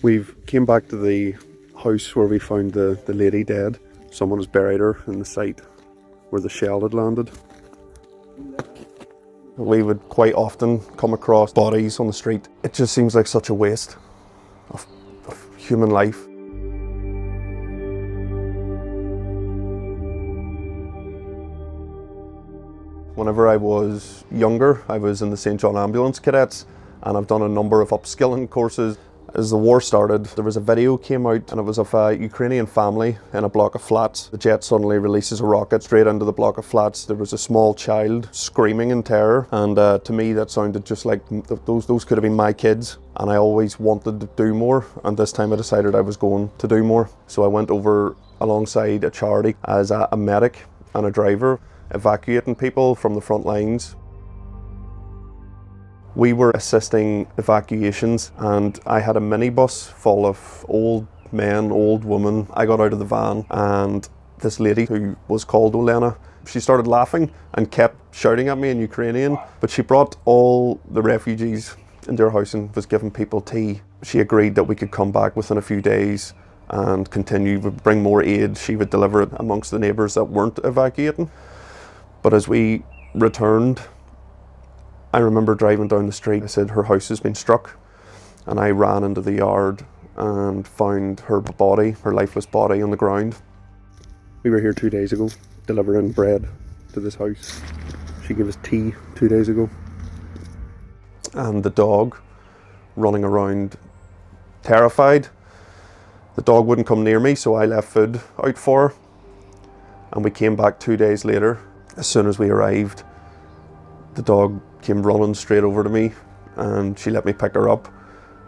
We've came back to the house where we found the lady dead. Someone has buried her in the site where the shell had landed. We would quite often come across bodies on the street. It just seems like such a waste of human life. Whenever I was younger, I was in the St. John Ambulance Cadets, and I've done a number of upskilling courses. As the war started, there was a video came out, and it was of a Ukrainian family in a block of flats. The jet suddenly releases a rocket straight into the block of flats. There was a small child screaming in terror, and to me that sounded just like those could have been my kids. And I always wanted to do more, and this time I decided I was going to do more. So I went over alongside a charity as a medic and a driver, evacuating people from the front lines. We were assisting evacuations, and I had a minibus full of old men, old women. I got out of the van, and this lady who was called Olena, she started laughing and kept shouting at me in Ukrainian, but she brought all the refugees into her house and was giving people tea. She agreed that we could come back within a few days and continue, would bring more aid. She would deliver it amongst the neighbours that weren't evacuating. But as we returned, I remember driving down the street. I said, her house has been struck, and I ran into the yard and found her body, her lifeless body on the ground. We were here 2 days ago, delivering bread to this house. She gave us tea 2 days ago. And the dog running around, terrified. The dog wouldn't come near me, so I left food out for her. And we came back 2 days later. As soon as we arrived, the dog came running straight over to me, and she let me pick her up,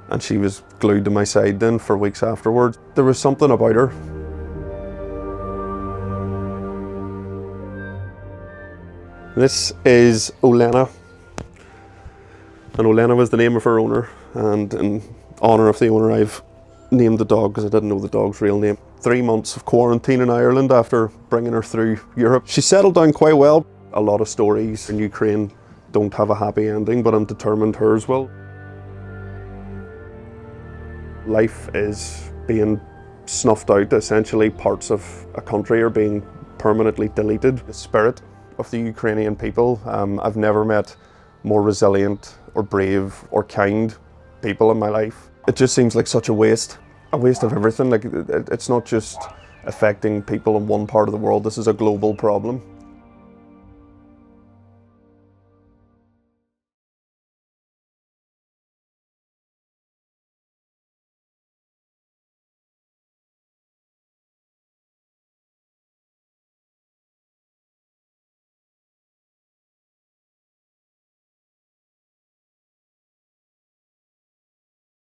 and she was glued to my side then for weeks afterwards. There was something about her. This is Olena, and Olena was the name of her owner, and in honour of the owner I've named the dog because I didn't know the dog's real name. 3 months of quarantine in Ireland after bringing her through Europe. She settled down quite well. A lot of stories in Ukraine don't have a happy ending, but I'm determined hers will. Life is being snuffed out. Essentially, parts of a country are being permanently deleted. The spirit of the Ukrainian people, I've never met more resilient or brave or kind people in my life. It just seems like such a waste of everything. Like, it's not just affecting people in one part of the world. This is a global problem.